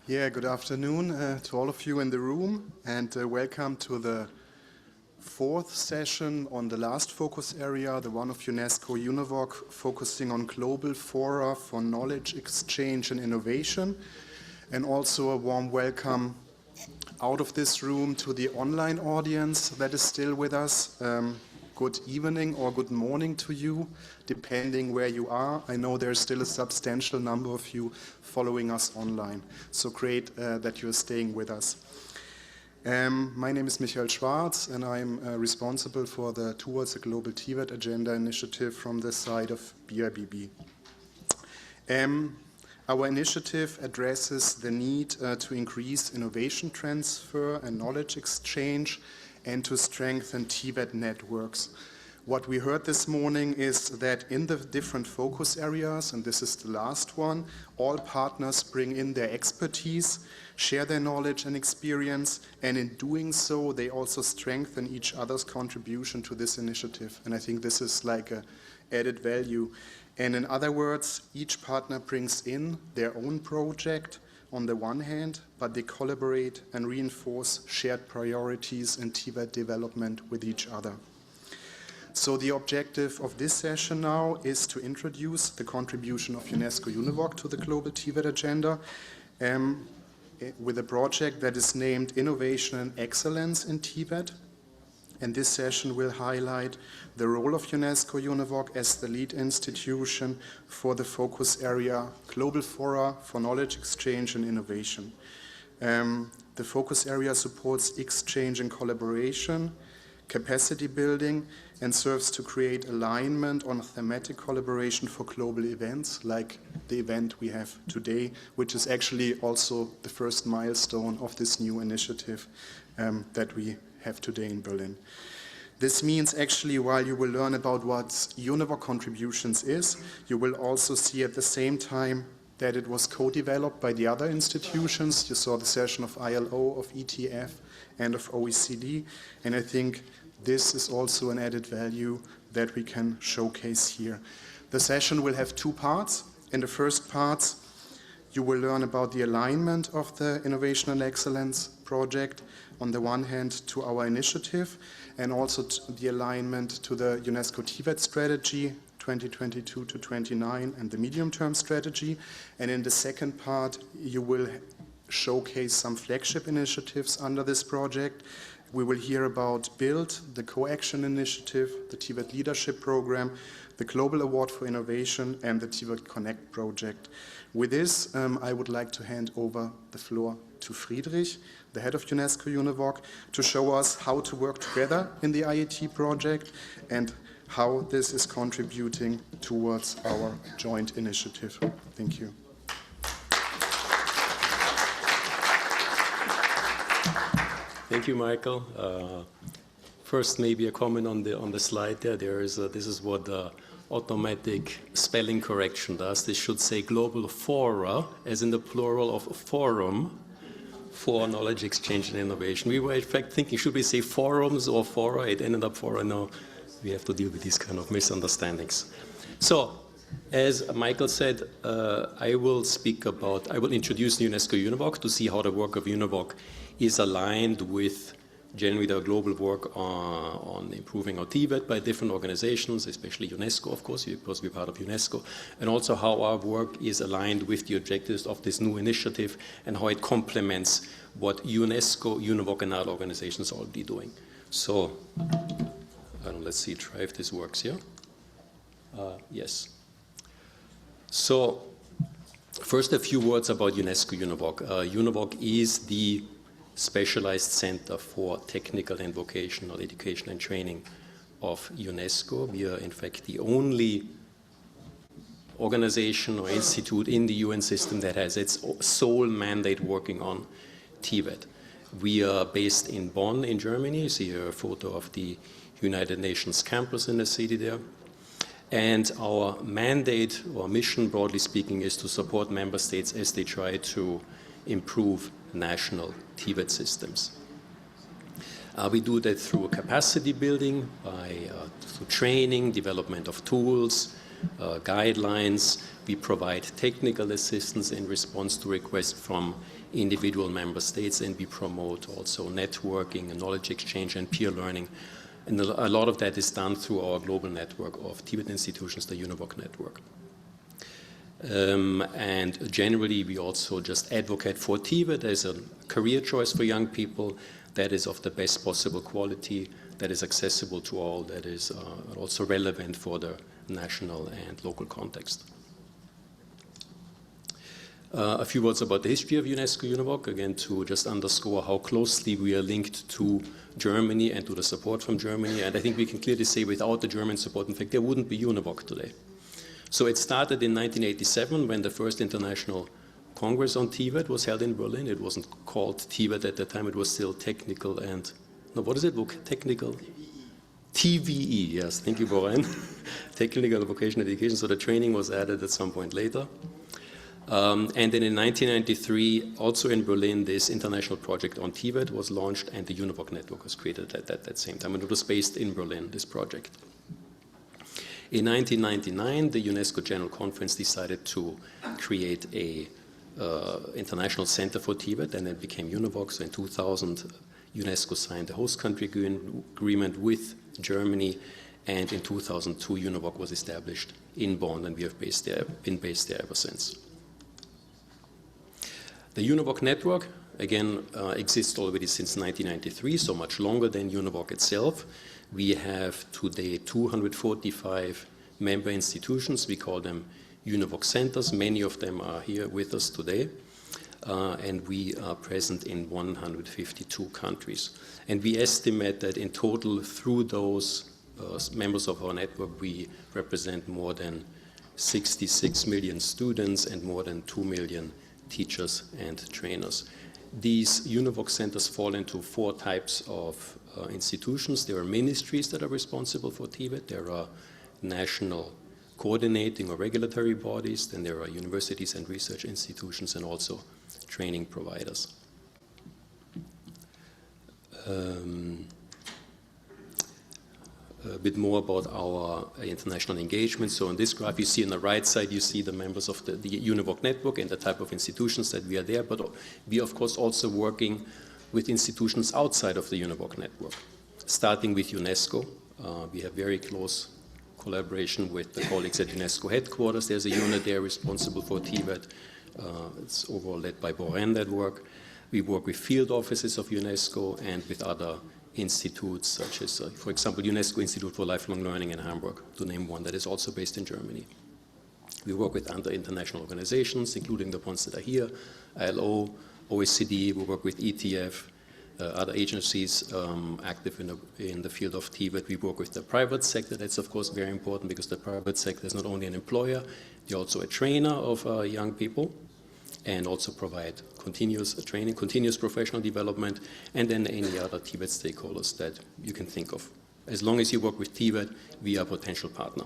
Yeah, good afternoon to all of you in the room, and welcome to the fourth session on the last focus area, the one of UNESCO-UNEVOC, focusing on global fora for knowledge exchange and innovation. And also a warm welcome out of this room to the online audience that is still with us. Good evening or good morning to you, depending where you are. I know there's still a substantial number of you following us online, so great that you're staying with us. My name is Michael Schwarz, and I'm responsible for the Towards a Global TVET Agenda initiative from the side of BIBB. Our initiative addresses the need to increase innovation transfer and knowledge exchange and to strengthen TVET networks. What we heard this morning is that in the different focus areas, and this is the last one, all partners bring in their expertise, share their knowledge and experience, and in doing so, they also strengthen each other's contribution to this initiative. And I think this is like an added value. And in other words, each partner brings in their own project on the one hand, but they collaborate and reinforce shared priorities in TVET development with each other. So the objective of this session now is to introduce the contribution of UNESCO-UNEVOC to the Global TVET Agenda with a project that is named Innovation and Excellence in TVET. And this session will highlight the role of UNESCO-UNEVOC as the lead institution for the focus area Global Fora for Knowledge Exchange and Innovation. The focus area supports exchange and collaboration, capacity building, and serves to create alignment on thematic collaboration for global events, like the event we have today, which is actually also the first milestone of this new initiative that we have today in Berlin. This means actually while you will learn about what UNEVOC contributions is, you will also see at the same time that it was co-developed by the other institutions. You saw the session of ILO, of ETF, and of OECD, and I think this is also an added value that we can showcase here. The session will have two parts. In the first part, you will learn about the alignment of the Innovation and Excellence project, on the one hand to our initiative, and also the alignment to the UNESCO TVET strategy 2022 to 29 and the medium-term strategy. And in the second part, you will showcase some flagship initiatives under this project. We will hear about BUILD, the Co-Action Initiative, the TVET Leadership Program, the Global Award for Innovation, and the TVET Connect project. With this, I would like to hand over the floor to Friedrich, the head of UNESCO-UNEVOC, to show us how to work together in the IET project and how this is contributing towards our joint initiative. Thank you. Thank you, Michael. First, maybe a comment on the slide there. This is what the automatic spelling correction does. This should say Global Fora, as in the plural of forum, for knowledge exchange and innovation. We were in fact thinking, should we say forums or fora? It ended up fora. Now we have to deal with these kind of misunderstandings. So, as Michael said, I will introduce UNESCO-UNEVOC to see how the work of UNEVOC is aligned with generally the global work on improving our TVET by different organizations, especially UNESCO, of course, because we're part of UNESCO, and also how our work is aligned with the objectives of this new initiative and how it complements what UNESCO, UNEVOC, and other organizations are already doing. So, let's see, try if this works here. Yes. So, first a few words about UNESCO-UNEVOC. UNEVOC is the specialized center for technical and vocational education and training of UNESCO. We are in fact the only organization or institute in the UN system that has its sole mandate working on TVET. We are based in Bonn in Germany. You see here a photo of the United Nations campus in the city there. And our mandate or mission, broadly speaking, is to support member states as they try to improve national TVET systems. We do that through capacity building, through training, development of tools, guidelines. We provide technical assistance in response to requests from individual member states, and we promote also networking and knowledge exchange and peer learning. And a lot of that is done through our global network of TVET institutions, the UNEVOC network. And generally, we also just advocate for TVET as a career choice for young people that is of the best possible quality, that is accessible to all, that is also relevant for the national and local context. A few words about the history of UNESCO-UNEVOC, again, to just underscore how closely we are linked to Germany and to the support from Germany. And I think we can clearly say without the German support, in fact, there wouldn't be UNEVOC today. So it started in 1987 when the first international Congress on TVET was held in Berlin. It wasn't called TVET at the time, it was still technical and, no, what is it? Technical? TVE, yes, thank you, Brian. Technical Vocational Education, so the training was added at some point later. And then in 1993, also in Berlin, this international project on TVET was launched, and the UNEVOC network was created at that same time. And it was based in Berlin, this project. In 1999, the UNESCO General Conference decided to create a international center for TVET, and it became UNEVOC. So in 2000, UNESCO signed a host country agreement with Germany, and in 2002, UNEVOC was established in Bonn, and we have been based there ever since. The UNEVOC network, again, exists already since 1993, so much longer than UNEVOC itself. We have today 245 member institutions. We call them UNEVOC centers. Many of them are here with us today. And we are present in 152 countries. And we estimate that in total, through those members of our network, we represent more than 66 million students and more than 2 million teachers and trainers. These UNEVOC centers fall into 4 types of institutions. There are ministries that are responsible for TVET. There are national coordinating or regulatory bodies. Then there are universities and research institutions, and also training providers. A bit more about our international engagement. So on this graph, you see on the right side, you see the members of the UNEVOC network and the type of institutions that we are there. But we, of course, also working with institutions outside of the UNEVOC network, starting with UNESCO. We have very close collaboration with the colleagues at UNESCO headquarters. There's a unit there responsible for TVET. It's overall led by Boren, that work. We work with field offices of UNESCO and with other institutes such as, for example, UNESCO Institute for Lifelong Learning in Hamburg, to name one, that is also based in Germany. We work with other international organizations, including the ones that are here, ILO, OECD. We work with ETF, other agencies active in the field of TVET. We work with the private sector. That's, of course, very important, because the private sector is not only an employer, they're also a trainer of young people, and also provide continuous training, continuous professional development, and then any other TVET stakeholders that you can think of. As long as you work with TVET, we are a potential partner.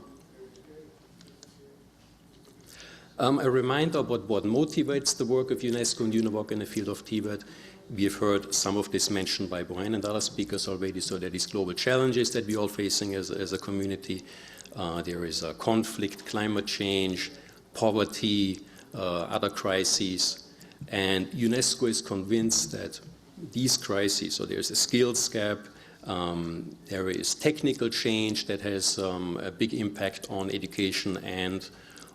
A reminder about what motivates the work of UNESCO and UNEVOC in the field of TVET. We have heard some of this mentioned by Brian and other speakers already. So there are these global challenges that we're all facing as a community. There is conflict, climate change, poverty, other crises, and UNESCO is convinced that these crises, so there's a skills gap, there is technical change that has a big impact on education and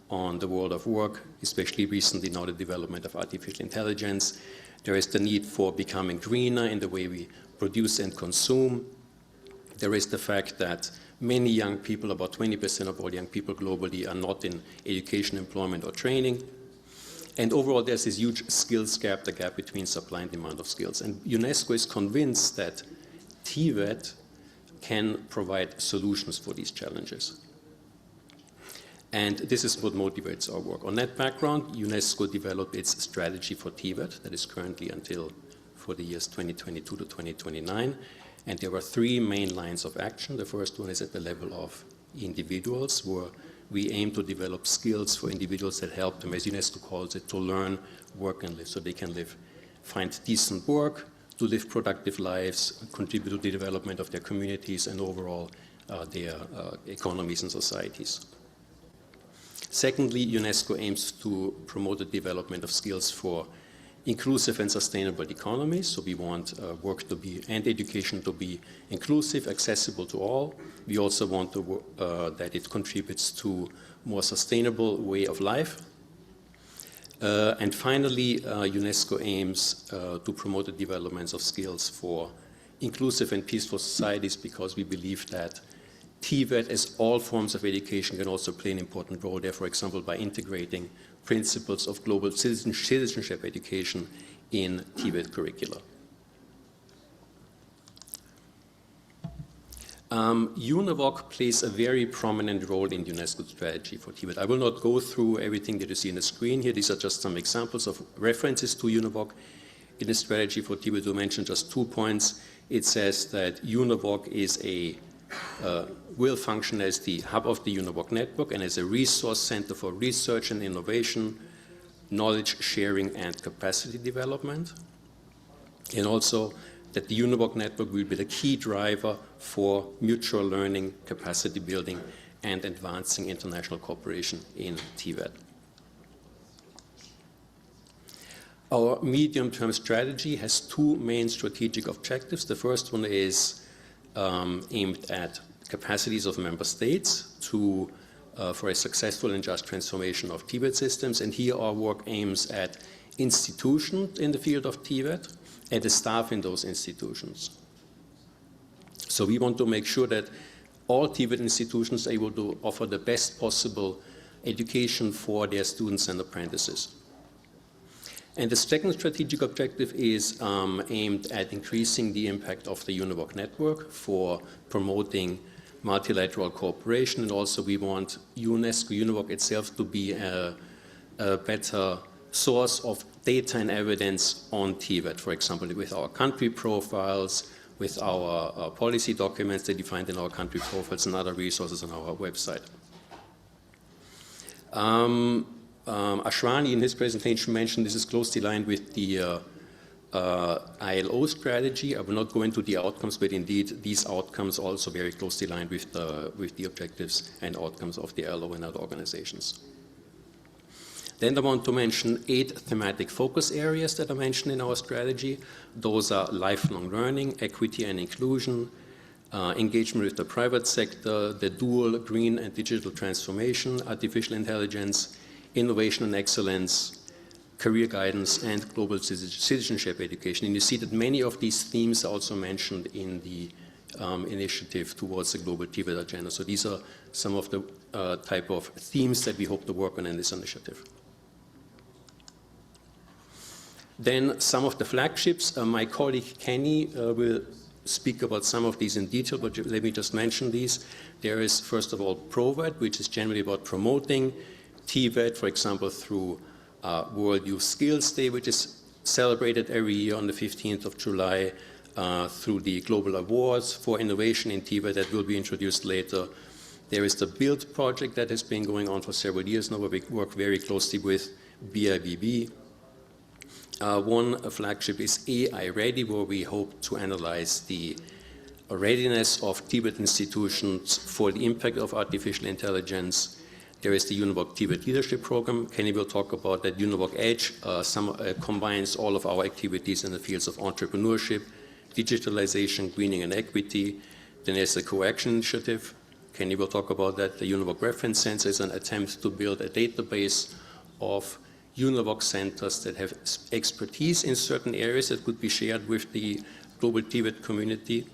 on the world of work, especially recently now the development of artificial intelligence. There is the need for becoming greener in the way we produce and consume. There is the fact that many young people, about 20% of all young people globally, are not in education, employment, or training. And overall, there's this huge skills gap, the gap between supply and demand of skills. And UNESCO is convinced that TVET can provide solutions for these challenges. And this is what motivates our work. On that background, UNESCO developed its strategy for TVET that is currently for the years 2022 to 2029. And there are 3 main lines of action. The first one is at the level of individuals, where we aim to develop skills for individuals that help them, as UNESCO calls it, to learn, work, and live, so they can live, find decent work, to live productive lives, contribute to the development of their communities and overall their economies and societies. Secondly, UNESCO aims to promote the development of skills for inclusive and sustainable economies. So we want work to be, and education to be inclusive, accessible to all. We also want that it contributes to more sustainable way of life. And finally, UNESCO aims to promote the developments of skills for inclusive and peaceful societies, because we believe that TVET, as all forms of education, can also play an important role there, for example, by integrating principles of global citizenship education in TVET curricula. UNEVOC plays a very prominent role in UNESCO's strategy for TVET. I will not go through everything that you see on the screen here. These are just some examples of references to UNEVOC. In the strategy for TVET, to mention just 2 points. It says that UNEVOC will function as the hub of the UNEVOC network and as a resource center for research and innovation, knowledge sharing, and capacity development. And also that the UNEVOC network will be the key driver for mutual learning, capacity building, and advancing international cooperation in TVET. Our medium-term strategy has 2 main strategic objectives. The first one is aimed at capacities of member states for a successful and just transformation of TVET systems. And here our work aims at institutions in the field of TVET and the staff in those institutions. So we want to make sure that all TVET institutions are able to offer the best possible education for their students and apprentices. And the second strategic objective is aimed at increasing the impact of the UNEVOC network for promoting multilateral cooperation. And also we want UNESCO-UNEVOC itself to be a better source of data and evidence on TVET, for example, with our country profiles, with our policy documents that defined in our country profiles, and other resources on our website. Ashwani in his presentation mentioned this is closely aligned with the ILO strategy. I will not go into the outcomes, but indeed these outcomes are also very closely aligned with the objectives and outcomes of the ILO and other organizations. Then I want to mention 8 thematic focus areas that are mentioned in our strategy. Those are lifelong learning, equity and inclusion, engagement with the private sector, the dual green and digital transformation, artificial intelligence, innovation and excellence, career guidance, and global citizenship education. And you see that many of these themes are also mentioned in the initiative towards the global TVET agenda. So these are some of the type of themes that we hope to work on in this initiative. Then some of the flagships. My colleague Kenny will speak about some of these in detail, but let me just mention these. There is, first of all, ProVET, which is generally about promoting TVET, for example, through World Youth Skills Day, which is celebrated every year on the 15th of July, through the Global Awards for Innovation in TVET that will be introduced later. There is the BUILD project that has been going on for several years now, where we work very closely with BIBB. One flagship is AI Ready, where we hope to analyze the readiness of TVET institutions for the impact of artificial intelligence. There is the UNEVOC TVET Leadership Program. Kenny will talk about that. UNEVOC Edge combines all of our activities in the fields of entrepreneurship, digitalization, greening, and equity. Then there's the Co-Action Initiative. Kenny will talk about that. The UNEVOC Reference Center is an attempt to build a database of UNEVOC centers that have expertise in certain areas that could be shared with the global TVET community.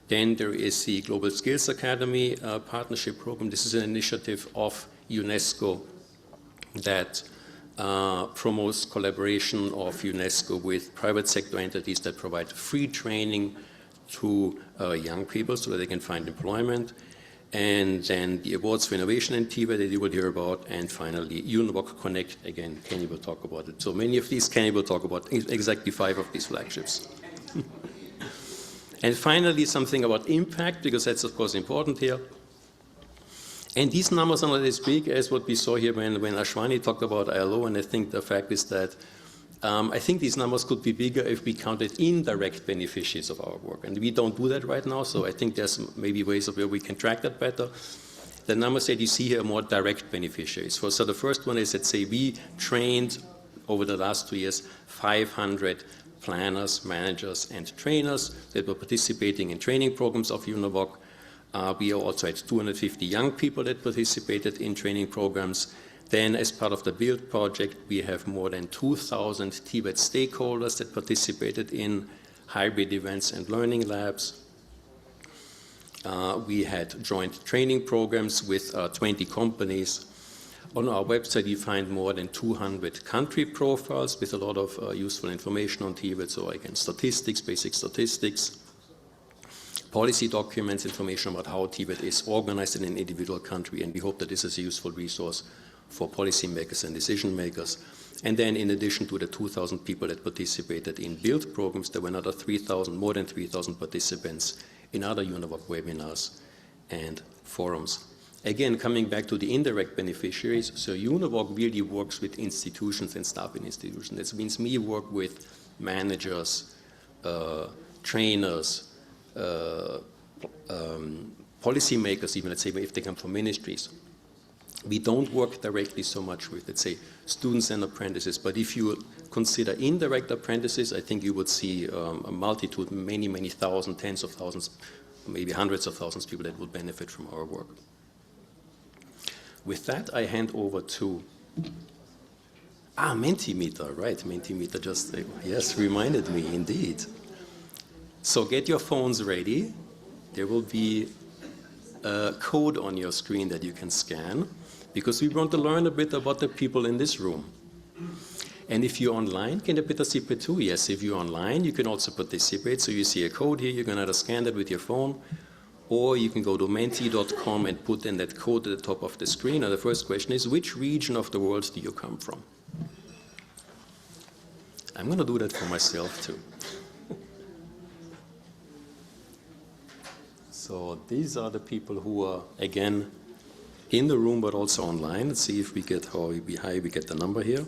Then there is the Global Skills Academy Partnership Program. This is an initiative of UNESCO that promotes collaboration of UNESCO with private sector entities that provide free training to young people so that they can find employment. And then the Awards for Innovation in TVET that you will hear about. And finally, UNEVOC Connect. Again, Kenny will talk about it. So many of these, Kenny will talk about exactly 5 of these flagships. And finally, something about impact, because that's, of course, important here. And these numbers are not as big as what we saw here when Ashwani talked about ILO, and I think the fact is that I think these numbers could be bigger if we counted indirect beneficiaries of our work, and we don't do that right now, so I think there's maybe ways of where we can track that better. the numbers that you see here are more direct beneficiaries. So the first one is, let's say, we trained over the last 2 years 500 planners, managers, and trainers that were participating in training programs of UNEVOC. We also had 250 young people that participated in training programs. Then, as part of the BUILD project, we have more than 2,000 TVET stakeholders that participated in hybrid events and learning labs. We had joint training programs with 20 companies. On our website, you find more than 200 country profiles with a lot of useful information on TVET, so again, statistics, basic statistics, policy documents, information about how TVET is organized in an individual country, and we hope that this is a useful resource for policymakers and decision makers. And then in addition to the 2,000 people that participated in BUILD programs, there were another 3,000, more than 3,000 participants in other UNEVOC webinars and forums. Again, coming back to the indirect beneficiaries, so UNEVOC really works with institutions and staff in institutions. That means we work with managers, trainers, policymakers, even, let's say, if they come from ministries. We don't work directly so much with, let's say, students and apprentices, but if you consider indirect apprentices, I think you would see a multitude, many, many thousands, tens of thousands, maybe hundreds of thousands of people that would benefit from our work. With that, I hand over to, Mentimeter, right, Mentimeter just, yes, reminded me, indeed. So get your phones ready. There will be a code on your screen that you can scan, because we want to learn a bit about the people in this room. And if you're online, can you participate too? Yes, if you're online, you can also participate. So you see a code here, you can either scan that with your phone, or you can go to menti.com and put in that code at the top of the screen. And the first question is, which region of the world do you come from? I'm going to do that for myself too. So these are the people who are, again, in the room but also online. Let's see if we get how high we get the number here.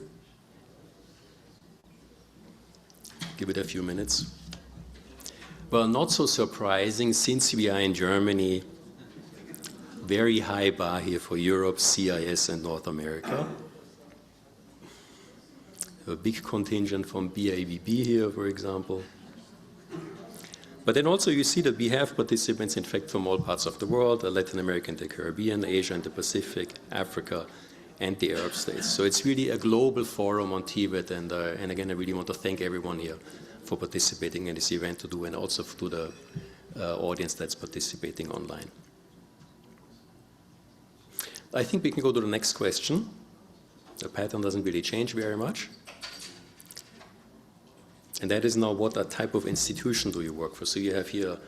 Give it a few minutes. Well, not so surprising, since we are in Germany, very high bar here for Europe, CIS, and North America. A big contingent from BIVB here, for example. But then also you see that we have participants, in fact, from all parts of the world, Latin America and the Caribbean, Asia and the Pacific, Africa, and the Arab states. So it's really a global forum on TVET, and again, I really want to thank everyone here for participating in this event and also to the audience that's participating online. I think we can go to the next question. The pattern doesn't really change very much. And that is now, what type of institution do you work for? So you have here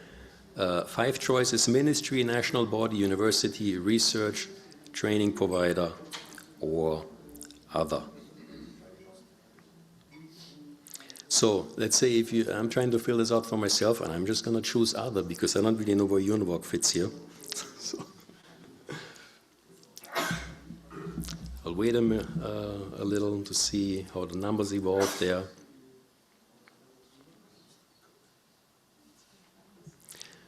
5 choices: ministry, national body, university, research, training provider, or other. So let's say I'm trying to fill this out for myself, and I'm just going to choose other because I don't really know where UNEVOC fits here. So I'll wait a little to see how the numbers evolve there.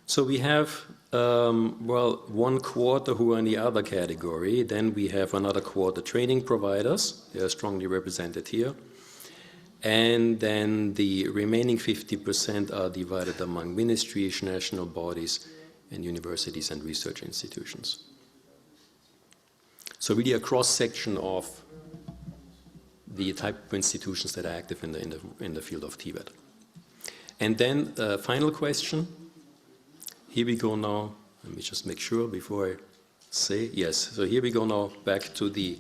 So we have, 1/4 who are in the other category. Then we have another quarter training providers. They are strongly represented here. And then the remaining 50% are divided among ministries, national bodies, and universities and research institutions. So really a cross-section of the type of institutions that are active in the field of TVET. And then the final question. Here we go now. Let me just make sure before I say. Yes, so here we go now back to the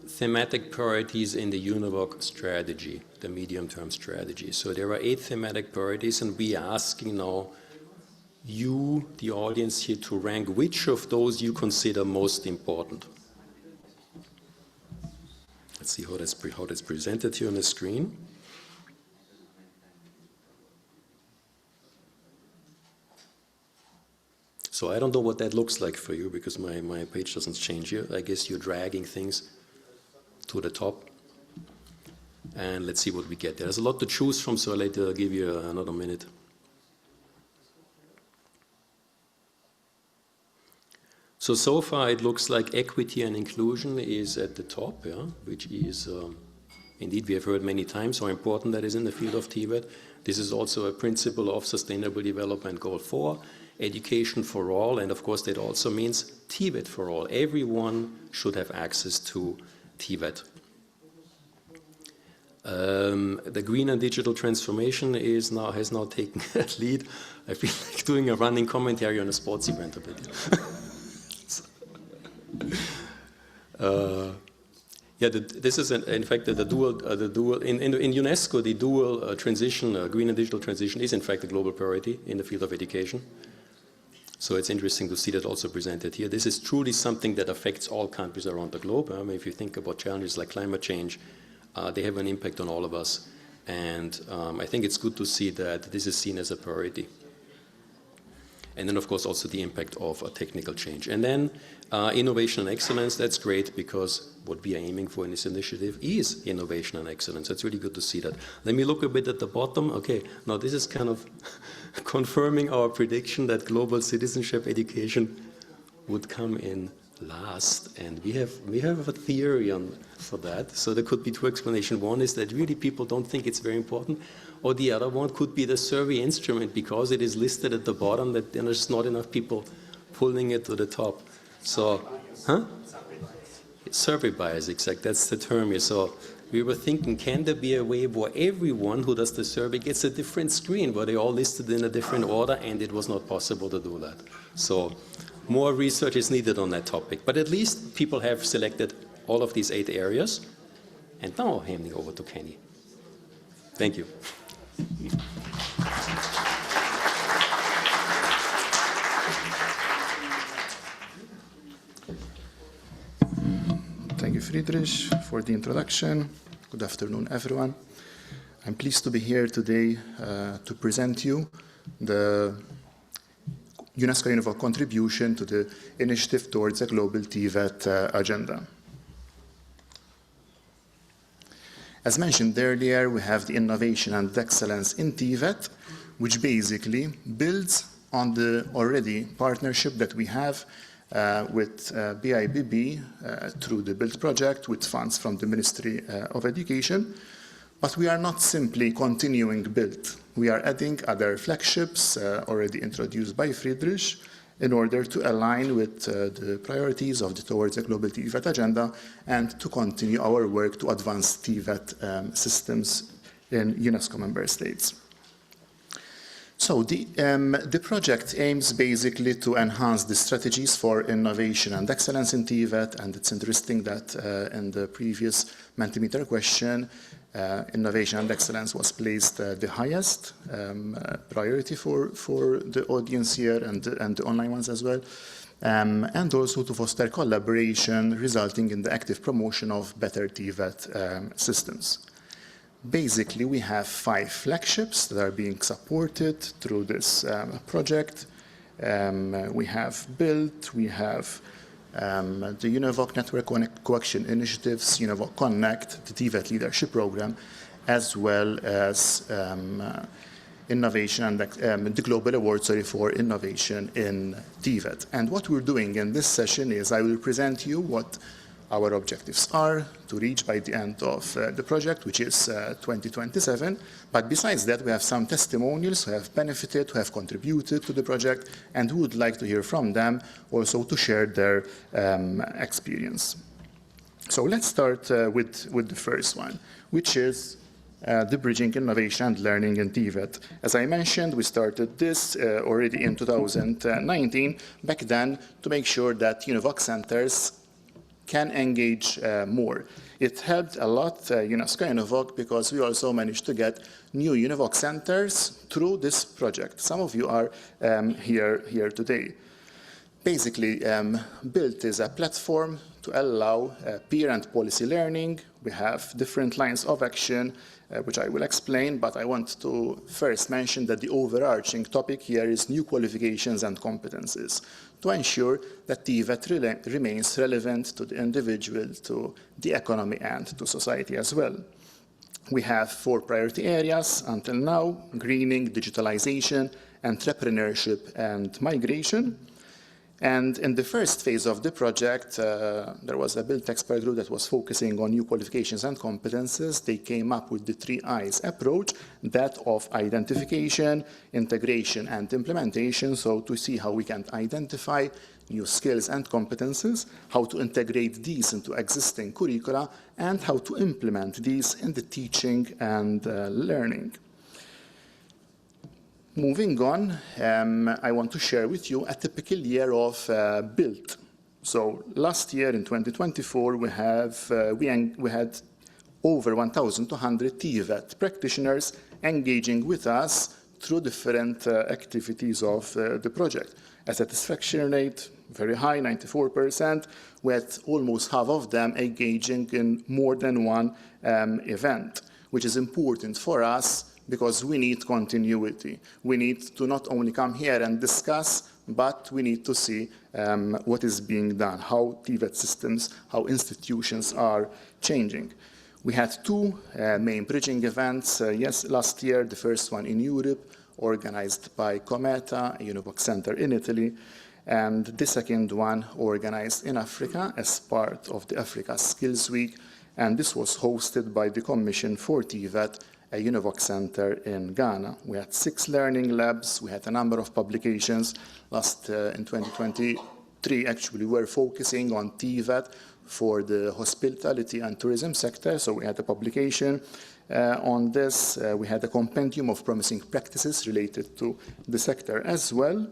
thematic priorities in the UNEVOC strategy, the medium-term strategy. So there are 8 thematic priorities, and we are asking now you, the audience here, to rank which of those you consider most important. Let's see how that's presented here on the screen. So I don't know what that looks like for you because my page doesn't change here. I guess you're dragging things to the top. And let's see what we get there. There's a lot to choose from, so I'll give you another minute. So far it looks like equity and inclusion is at the top, yeah, which is, indeed we have heard many times how important that is in the field of TVET. This is also a principle of Sustainable Development Goal 4, education for all, and of course that also means TVET for all. Everyone should have access to TVET. The green and digital transformation has now taken a lead. I feel like doing a running commentary on a sports event a bit. Yeah, this is in fact the dual in UNESCO, the dual transition, green and digital transition is in fact a global priority in the field of education. So it's interesting to see that also presented here. This is truly something that affects all countries around the globe. I mean, if you think about challenges like climate change, they have an impact on all of us. And I think it's good to see that this is seen as a priority. And then, of course, also the impact of a technical change. And then innovation and excellence, that's great because what we are aiming for in this initiative is innovation and excellence. That's really good to see that. Let me look a bit at the bottom. Okay, now this is kind of confirming our prediction that global citizenship education would come in last. And we have a theory for that. So there could be two explanations. One is that really people don't think it's very important. Or the other one could be the survey instrument, because it is listed at the bottom that there's not enough people pulling it to the top. So, survey bias, exactly. That's the term here. So we were thinking, can there be a way where everyone who does the survey gets a different screen, where they all listed in a different order, and it was not possible to do that. So more research is needed on that topic. But at least people have selected all of these 8 areas. And now handing over to Kenny. Thank you. Thank you, Friedrich, for the introduction. Good afternoon, everyone. I'm pleased to be here today to present you the UNESCO-UNEVOC contribution to the initiative towards a global TVET agenda. As mentioned earlier, we have the innovation and excellence in TVET, which basically builds on the already partnership that we have with BIBB through the BUILD project with funds from the Ministry of Education. But we are not simply continuing BUILD. We are adding other flagships already introduced by Friedrich in order to align with the priorities of the Towards a Global TVET agenda and to continue our work to advance TVET systems in UNESCO member states. So the project aims basically to enhance the strategies for innovation and excellence in TVET, and it's interesting that in the previous Mentimeter question, innovation and excellence was placed the highest priority for the audience here and the online ones as well, and also to foster collaboration resulting in the active promotion of better TVET systems. Basically, we have 5 flagships that are being supported through this project. We have BUILD, we have the UNEVOC Network Coaction Initiatives, UNEVOC Connect, the TVET Leadership Program, as well as innovation and the Global Award for Innovation in TVET. And what we're doing in this session is I will present you what our objectives are to reach by the end of the project, which is 2027. But besides that, we have some testimonials who have benefited, who have contributed to the project, and who would like to hear from them also to share their experience. So let's start with the first one, which is the Bridging Innovation and Learning in TVET. As I mentioned, we started this already in 2019, back then, to make sure that UNEVOC centers can engage more. It helped a lot UNESCO-UNEVOC because we also managed to get new UNEVOC centers through this project. Some of you are here today. Basically, BUILD is a platform to allow peer and policy learning. We have different lines of action, which I will explain, but I want to first mention that the overarching topic here is new qualifications and competencies to ensure that TVET remains relevant to the individual, to the economy, and to society as well. We have 4 priority areas until now: greening, digitalization, entrepreneurship, and migration. And in the first phase of the project, there was a built expert group that was focusing on new qualifications and competences. They came up with the 3 I's approach, that of identification, integration, and implementation, so to see how we can identify new skills and competences, how to integrate these into existing curricula, and how to implement these in the teaching and learning. Moving on, I want to share with you a typical year of BUILT. So last year in 2024, we had over 1,200 TVET practitioners engaging with us through different activities of the project. A satisfaction rate, very high, 94%, with almost half of them engaging in more than one event, which is important for us because we need continuity. We need to not only come here and discuss, but we need to see what is being done, how TVET systems, how institutions are changing. We had 2 main bridging events, last year, the first one in Europe, organized by Cometa, a UNEVOC center in Italy, and the second one organized in Africa as part of the Africa Skills Week, and this was hosted by the Commission for TVET, a UNEVOC center in Ghana. We had 6 learning labs, we had a number of publications. In 2023, actually, we were focusing on TVET for the hospitality and tourism sector, so we had a publication on this. We had a compendium of promising practices related to the sector as well.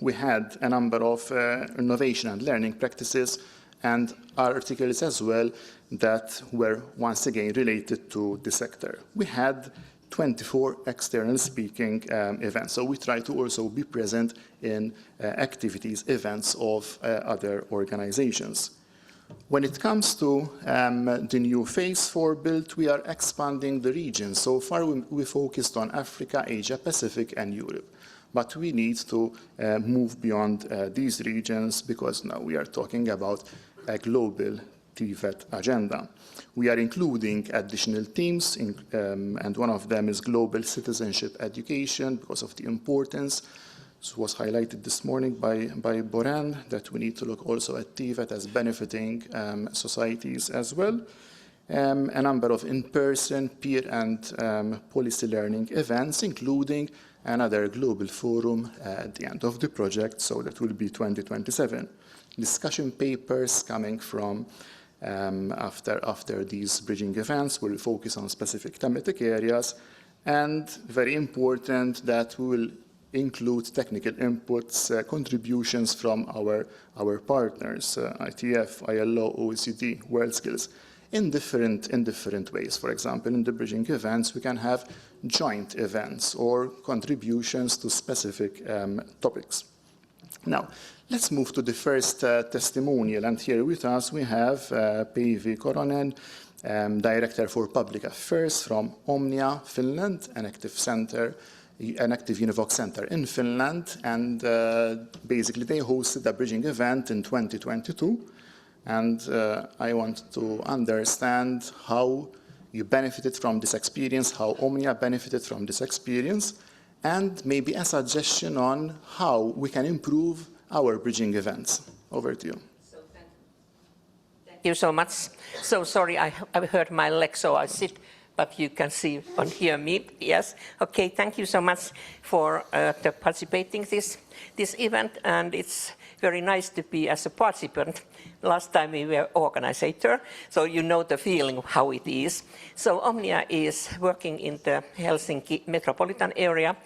We had a number of innovation and learning practices and articles as well that were once again related to the sector. We had 24 external speaking events, so we try to also be present in activities, events of other organizations. When it comes to the new phase for BUILT, we are expanding the region. So far, we focused on Africa, Asia, Pacific, and Europe. But we need to move beyond these regions because now we are talking about a global TVET agenda. We are including additional themes, and one of them is global citizenship education because of the importance. This was highlighted this morning by Boran, that we need to look also at TVET as benefiting societies as well. A number of in-person peer and policy learning events, including another global forum at the end of the project, so that will be 2027. Discussion papers coming from after these bridging events will focus on specific thematic areas, and very important that we will include technical inputs, contributions from our partners, ITF, ILO, OECD, WorldSkills, in different ways. For example, in the bridging events, we can have joint events or contributions to specific topics. Now, let's move to the first testimonial, and here with us we have Päivi Koronen, Director for Public Affairs from Omnia, Finland, an active UNEVOC center in Finland, and basically they hosted a bridging event in 2022, and I want to understand how you benefited from this experience, how Omnia benefited from this experience, and maybe a suggestion on how we can improve our bridging events. Over to you. So thank you so much. So sorry, I've hurt my leg, so I sit, but you can see and hear me. Yes. Okay. Thank you so much for participating this event, and it's very nice to be as a participant. Last time we were organizer, so you know the feeling of how it is. So Omnia is working in the Helsinki metropolitan area,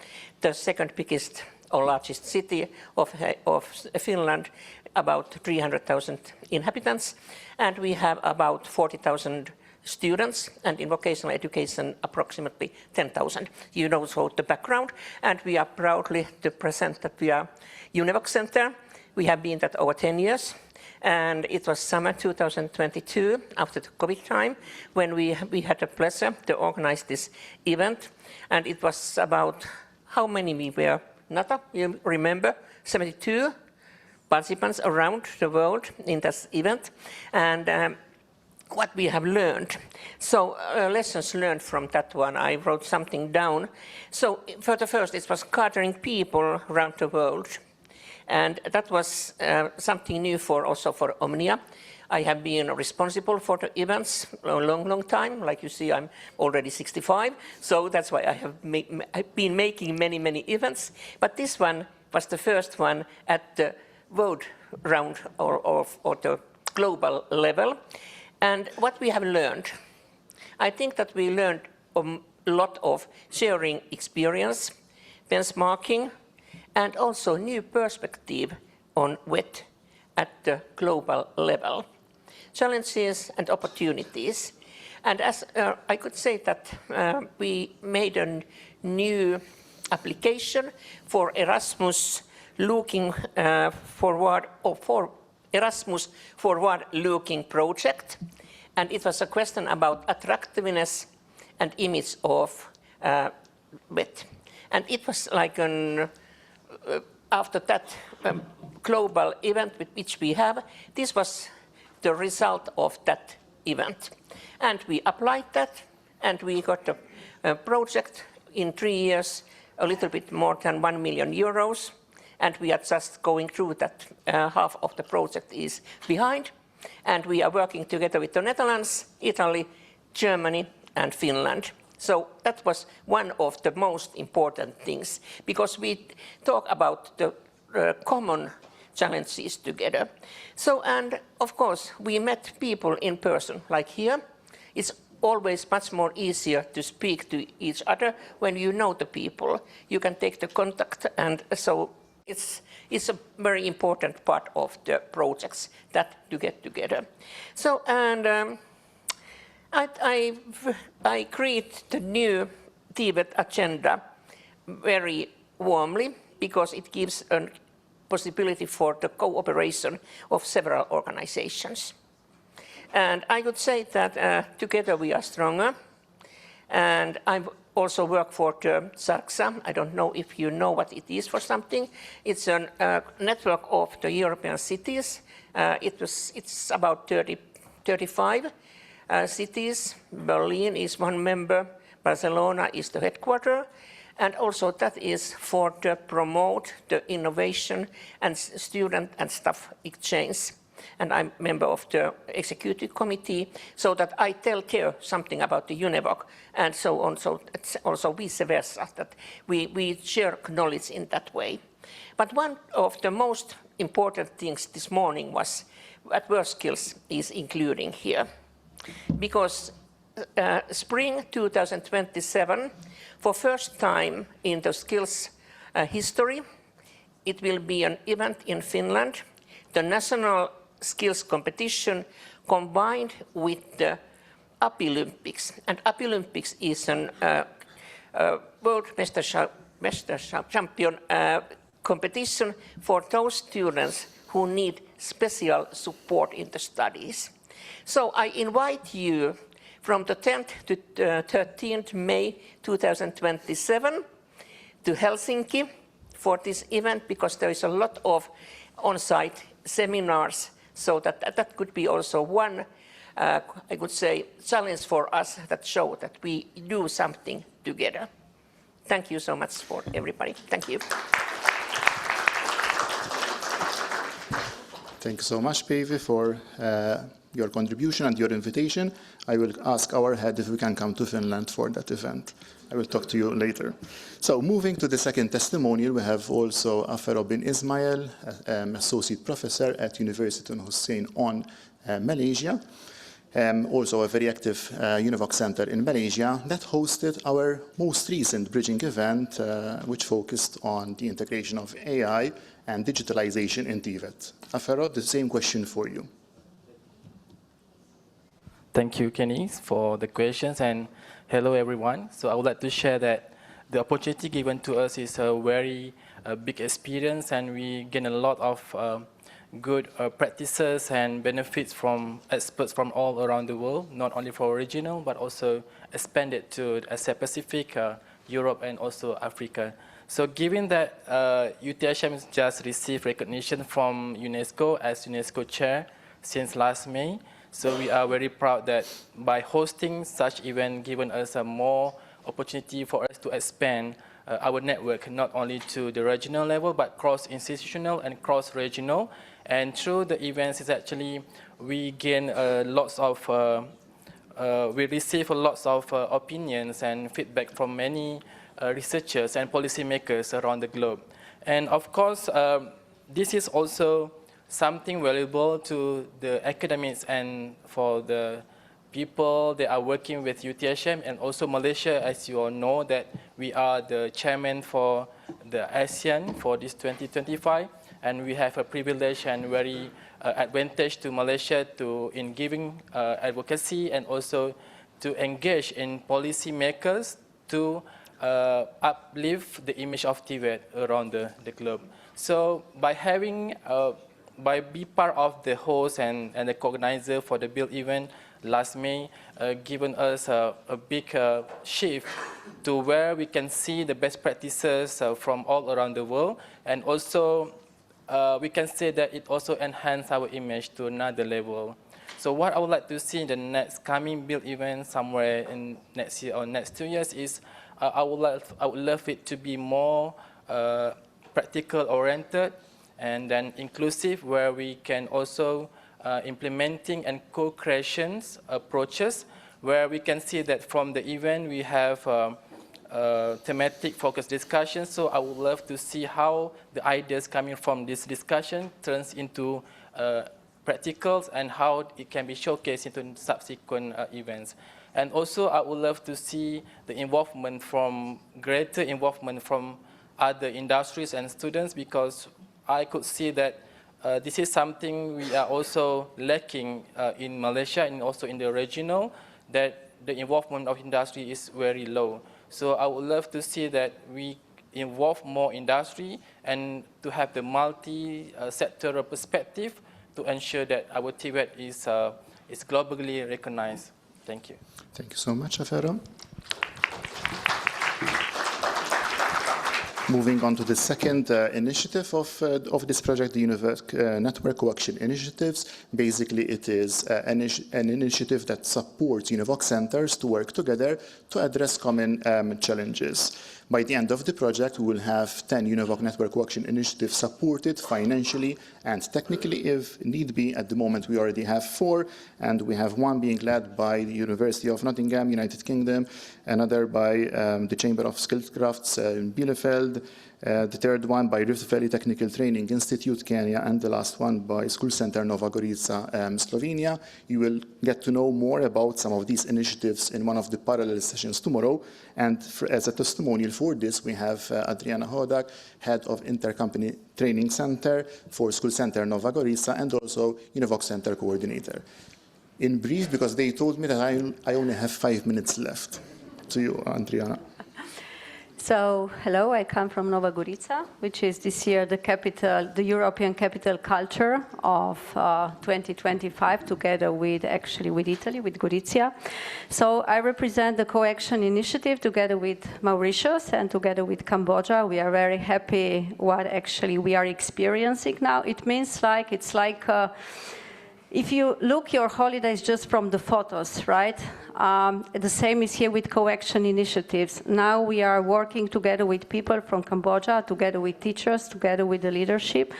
the second biggest or largest city of Finland, about 300,000 inhabitants, and we have about 40,000 students, and in vocational education approximately 10,000. You know so the background, and we are proudly to present that we are UNEVOC Center. We have been that over 10 years, and it was summer 2022, after the COVID time, when we had the pleasure to organize this event, and it was about how many we were. Nata, you remember, 72 participants around the world in this event, and what we have learned. So lessons learned from that one, I wrote something down. So for the first, it was gathering people around the world, And that was something new also for Omnia. I have been responsible for the events a long time. Like you see, I'm already 65, so that's why I have I've been making many events. But this one was the first one at the world round or the global level. And what we have learned, I think that we learned a lot of sharing experience, benchmarking, and also new perspective on WET at the global level. Challenges and opportunities. And as I could say that we made a new application for Erasmus looking forward, or for Erasmus forward looking project. And it was a question about attractiveness and image of WET. And it was like after that global event which we have, this was the result of that event. And we applied that, and we got a project in 3 years, a little bit more than 1 million euros, and we are just going through that. Half of the project is behind, and we are working together with the Netherlands, Italy, Germany, and Finland. So that was one of the most important things, because we talk about the common challenges together. So, and of course, we met people in person, like here. It's always much more easier to speak to each other when you know the people. You can take the contact, and so it's a very important part of the projects that to get together. So, and I create the new TVET agenda very warmly, because it gives a possibility for the cooperation of several organizations. And I would say that together we are stronger. And I also work for the SARCSA. I don't know if you know what it is for something. It's a network of the European cities. It's about 35 cities. Berlin is one member. Barcelona is the headquarters. And also that is for to promote the innovation and student and staff exchange. And I'm a member of the executive committee, so that I tell there something about the UNEVOC and so on. So it's also vice versa, that we share knowledge in that way. But one of the most important things this morning was what work skills is including here. Because spring 2027, for first time in the skills history, it will be an event in Finland, the national skills competition combined with the Olympics. And Olympics is a world champion competition for those students who need special support in the studies. So I invite you from the 10th to 13th May 2027 to Helsinki for this event, because there is a lot of on-site seminars, so that could be also one, I would say, challenge for us that show that we do something together. Thank you so much for everybody. Thank you. Thank you so much, Päivi, for your contribution and your invitation. I will ask our head if we can come to Finland for that event. I will talk to you later. So moving to the second testimonial, we have also Afero bin Ismail, Associate Professor at University of Hussein on Malaysia. Also a very active UNEVOC center in Malaysia that hosted our most recent bridging event, which focused on the integration of AI and digitalization in TVET. Afero, the same question for you. Thank you, Kenny, for the questions, and hello, everyone. So I would like to share that the opportunity given to us is a very big experience, and we gain a lot of good practices and benefits from experts from all around the world, not only for regional, but also expanded to Asia Pacific, Europe, and also Africa. So given that UTHM just received recognition from UNESCO as UNESCO chair since last May, so we are very proud that by hosting such event, given us a more opportunity for us to expand our network, not only to the regional level, but cross-institutional and cross-regional. And through the events, is actually we gain lots of, we receive lots of opinions and feedback from many researchers and policymakers around the globe. And of course, this is also something valuable to the academics and for the people that are working with UTHM, and also Malaysia, as you all know, that we are the chairman for the ASEAN for this 2025, and we have a privilege and very advantage to Malaysia in giving advocacy and also to engage in policy makers to uplift the image of TVET around the globe. So by having, by being part of the host and the organizer for the Build event last May, given us a big shift to where we can see the best practices from all around the world, and also we can say that it also enhances our image to another level. So what I would like to see in the next coming Build event somewhere in next year or next 2 years is I would love it to be more practical oriented and then inclusive, where we can also implementing and co-creations approaches, where we can see that from the event we have thematic focused discussions. So I would love to see how the ideas coming from this discussion turns into practicals and how it can be showcased into subsequent events. And also I would love to see the involvement greater involvement from other industries and students, because I could see that this is something we are also lacking in Malaysia and also in the regional, that the involvement of industry is very low. So I would love to see that we involve more industry and to have the multi-sectoral perspective to ensure that our TVET is globally recognized. Thank you. Thank you so much, Afero. Moving on to the second initiative of this project, the UNEVOC Network Co-Action Initiatives. Basically, it is an initiative that supports UNEVOC centers to work together to address common challenges. By the end of the project, we will have 10 UNEVOC Network Co-Action Initiatives supported financially and technically if need be. At the moment, we already have 4, and we have one being led by the University of Nottingham, United Kingdom, another by the Chamber of Skilled Crafts in Bielefeld, the third one by Rift Valley Technical Training Institute, Kenya, and the last one by School Center Nova Gorica, Slovenia. You will get to know more about some of these initiatives in one of the parallel sessions tomorrow. And as a testimonial for this, we have Adriana Hodak, Head of Intercompany Training Center for School Center Nova Gorica, and also UNEVOC Center Coordinator. In brief, because they told me that I only have 5 minutes left. To you, Adriana. So, hello, I come from Nova Gorica, which is this year the capital, the European capital culture of 2025, together with, actually with Italy, with Gorizia. So I represent the Co-Action Initiative together with Mauritius and together with Cambodia. We are very happy what actually we are experiencing now. It means like, it's like, if you look your holidays just from the photos, right? The same is here with co-action initiatives. Now we are working together with people from Cambodia, together with teachers, together with the leadership.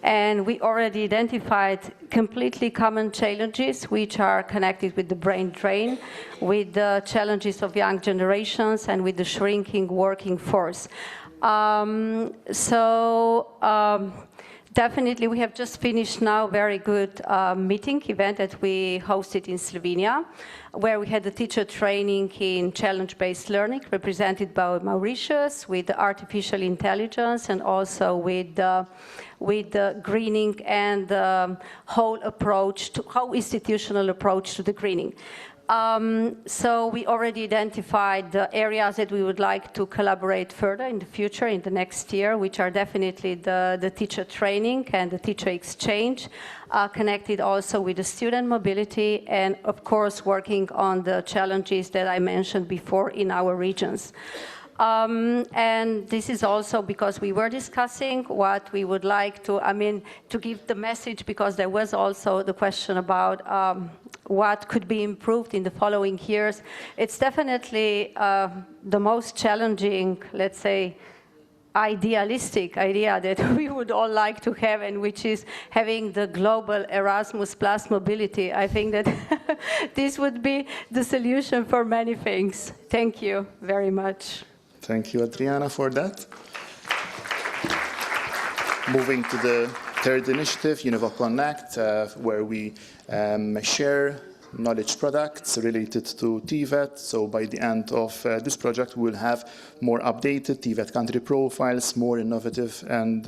And we already identified completely common challenges which are connected with the brain drain, with the challenges of young generations, and with the shrinking working force. Definitely, we have just finished now a very good meeting event that we hosted in Slovenia, where we had the teacher training in challenge-based learning, represented by Mauritius, with artificial intelligence, and also with the greening and the whole approach, to whole institutional approach to the greening. So we already identified the areas that we would like to collaborate further in the future, in the next year, which are definitely the teacher training and the teacher exchange, connected also with the student mobility, and of course working on the challenges that I mentioned before in our regions. And this is also because we were discussing what we would like to, to give the message, because there was also the question about what could be improved in the following years. It's definitely the most challenging, let's say, idealistic idea that we would all like to have, and which is having the global Erasmus plus mobility. I think that this would be the solution for many things. Thank you very much. Thank you, Adriana, for that. Moving to the third initiative, UNEVOC Connect, where we share knowledge products related to TVET. So by the end of this project, we'll have more updated TVET country profiles, more innovative and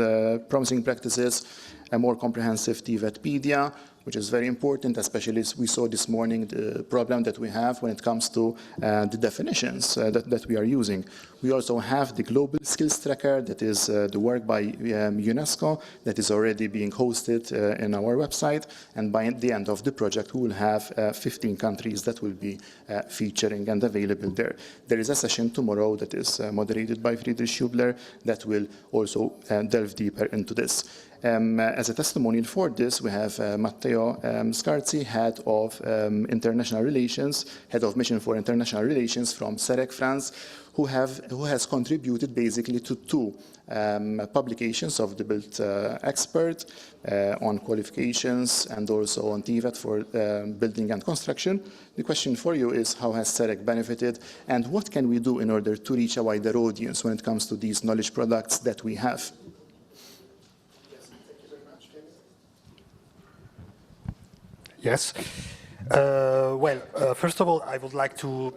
promising practices, a more comprehensive TVETpedia, which is very important, especially as we saw this morning the problem that we have when it comes to the definitions that we are using. We also have the Global Skills Tracker, that is the work by UNESCO, that is already being hosted in our website, and by the end of the project we will have 15 countries that will be featuring and available there. There is a session tomorrow that is moderated by Friedrich Huebler that will also delve deeper into this. As a testimonial for this, we have Matteo Scarzi, Head of International Relations, Head of Mission for International Relations from CEREC France, who has contributed basically to two publications of the BILT expert on qualifications and also on TVET for building and construction. The question for you is, how has CEREC benefited, and what can we do in order to reach a wider audience when it comes to these knowledge products that we have? Yes. First of all, I would like to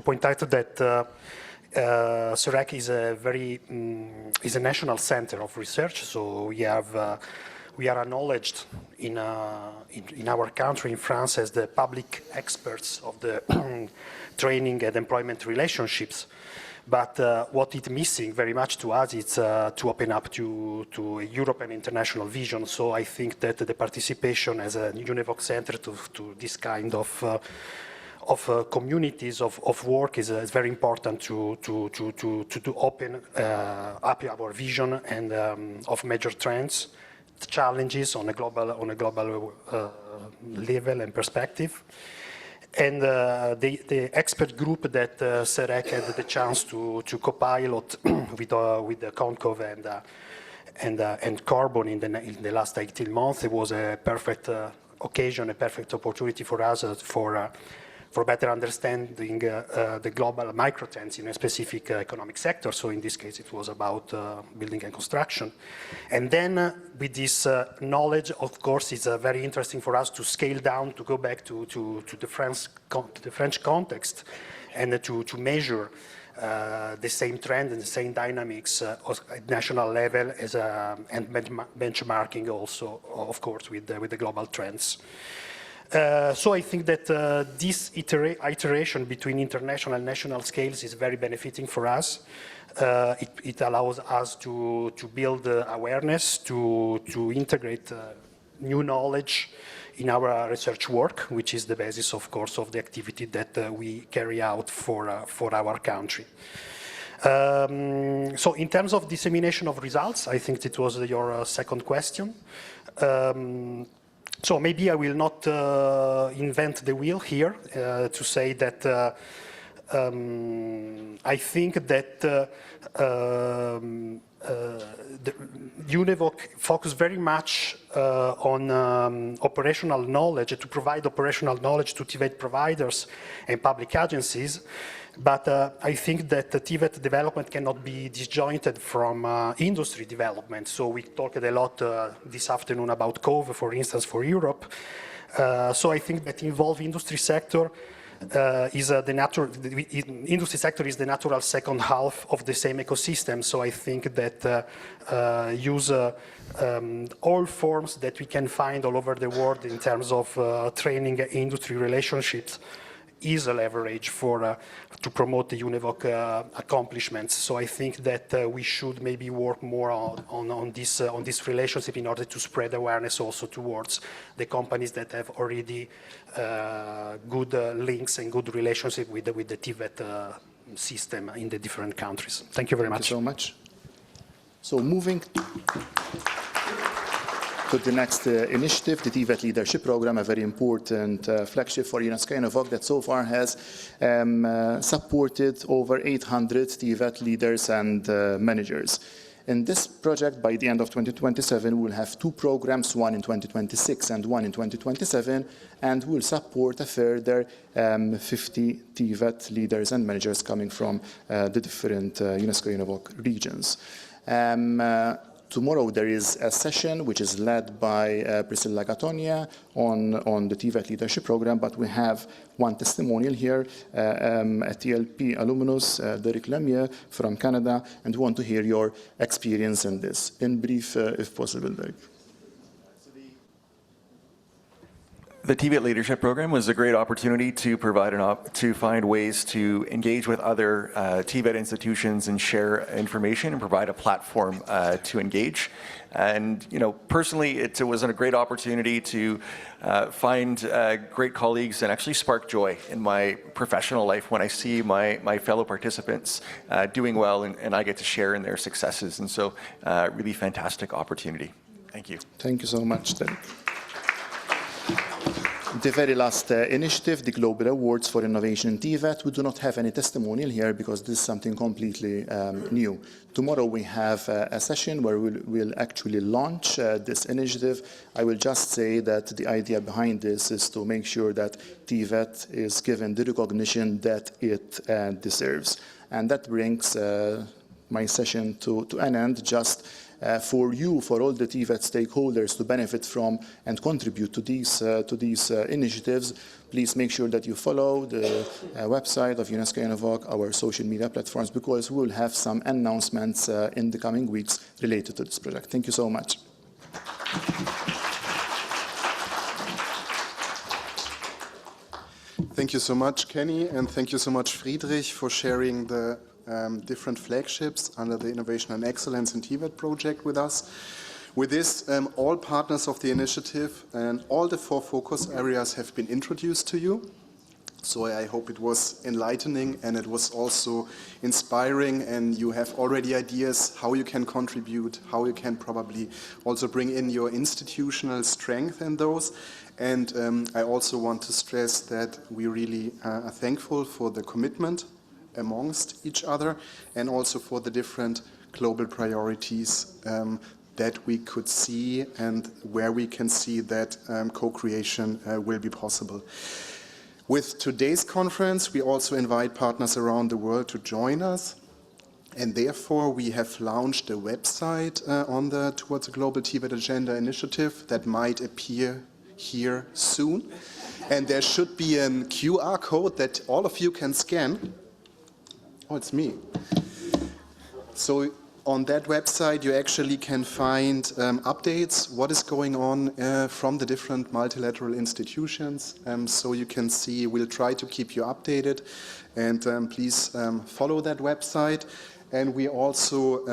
point out that CEREC is a national center of research. So we are acknowledged in our country, in France, as the public experts of the training and employment relationships. But what is missing very much to us is to open up to a European international vision. So I think that the participation as a UNEVOC center to this kind of communities of work is very important to open up our vision and of major trends, challenges on a global level and perspective. And the expert group that CEREC had the chance to co-pilot with the CONCOV and Carbon in the last 18 months, it was a perfect occasion, a perfect opportunity for us for better understanding the global microtrends in a specific economic sector. So in this case, it was about building and construction. And then with this knowledge, of course, it's very interesting for us to scale down, to go back to the French context, and to measure the same trend and the same dynamics at national level and benchmarking also, of course, with the global trends. So I think that this iteration between international and national scales is very benefiting for us. It allows us to build awareness, to integrate new knowledge in our research work, which is the basis, of course, of the activity that we carry out for our country. So in terms of dissemination of results, I think it was your second question. So maybe I will not invent the wheel here to say that I think that the UNEVOC focus very much on operational knowledge, to provide operational knowledge to TVET providers and public agencies. But I think that the TVET development cannot be disjointed from industry development. So we talked a lot this afternoon about COVE, for instance, for Europe. So I think that involved industry sector is industry sector is the natural second half of the same ecosystem. So I think that use all forms that we can find all over the world in terms of training industry relationships is a leverage to promote the UNEVOC accomplishments. So I think that we should maybe work more on this relationship in order to spread awareness also towards the companies that have already good links and good relationship with the TVET system in the different countries. Thank you very much. Thank you so much. So moving to the next initiative, the TVET Leadership Program, a very important flagship for UNESCO-UNEVOC that so far has supported over 800 TVET leaders and managers. In this project, by the end of 2027, we'll have 2 programs, one in 2026 and one in 2027, and we'll support a further 50 TVET leaders and managers coming from the different UNESCO-UNEVOC regions. Tomorrow there is a session which is led by Priscilla Gatonia on the TVET Leadership Program, but we have one testimonial here, a TLP alumnus, Derek Lemieux from Canada, and we want to hear your experience in this. In brief, if possible, Derek. The TVET Leadership Program was a great opportunity to provide to find ways to engage with other TVET institutions and share information and provide a platform to engage. And personally, it was a great opportunity to find great colleagues and actually spark joy in my professional life when I see my fellow participants doing well and I get to share in their successes. And so, really fantastic opportunity. Thank you. Thank you so much, Derek. The very last initiative, the Global Awards for Innovation in TVET, we do not have any testimonial here because this is something completely new. Tomorrow we have a session where we'll actually launch this initiative. I will just say that the idea behind this is to make sure that TVET is given the recognition that it deserves. And that brings my session to an end. Just for you, for all the TVET stakeholders to benefit from and contribute to these initiatives, please make sure that you follow the website of UNESCO-UNEVOC, our social media platforms, because we will have some announcements in the coming weeks related to this project. Thank you so much. Thank you so much, Kenny, and thank you so much, Friedrich, for sharing the different flagships under the Innovation and Excellence in TVET project with us. With this, all partners of the initiative and all the 4 focus areas have been introduced to you. So I hope it was enlightening and it was also inspiring, and you have already ideas how you can contribute, how you can probably also bring in your institutional strength in those. And I also want to stress that we really are thankful for the commitment amongst each other and also for the different global priorities that we could see and where we can see that co-creation will be possible. With today's conference, we also invite partners around the world to join us, and therefore we have launched a website on the Towards a Global TVET Agenda initiative that might appear here soon. And there should be a QR code that all of you can scan. Oh, it's me. So on that website, you actually can find updates, what is going on from the different multilateral institutions. So you can see, we'll try to keep you updated. And please follow that website. And we also,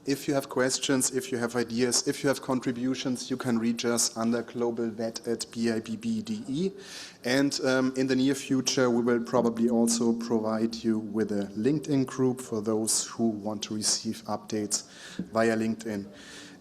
if you have questions, if you have ideas, if you have contributions, you can reach us under globalvet@bibb.de. And in the near future, we will probably also provide you with a LinkedIn group for those who want to receive updates via LinkedIn.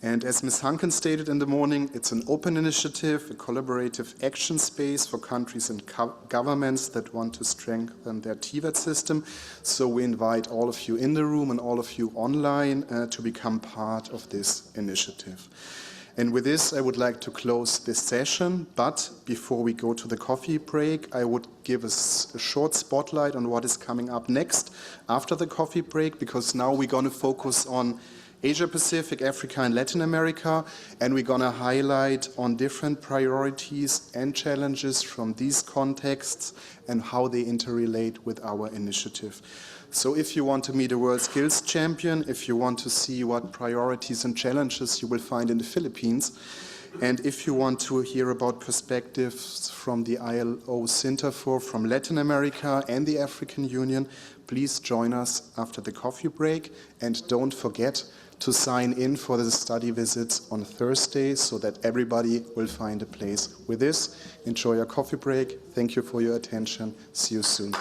And as Ms. Hunken stated in the morning, it's an open initiative, a collaborative action space for countries and governments that want to strengthen their TVET system. So we invite all of you in the room and all of you online to become part of this initiative. And with this, I would like to close this session. But before we go to the coffee break, I would give us a short spotlight on what is coming up next after the coffee break, because now we're going to focus on Asia Pacific, Africa, and Latin America, and we're going to highlight on different priorities and challenges from these contexts and how they interrelate with our initiative. So if you want to meet a World Skills Champion, if you want to see what priorities and challenges you will find in the Philippines, and if you want to hear about perspectives from the ILO Sinterfor from Latin America and the African Union, please join us after the coffee break, and don't forget to sign in for the study visits on Thursday so that everybody will find a place. With this, enjoy your coffee break. Thank you for your attention. See you soon.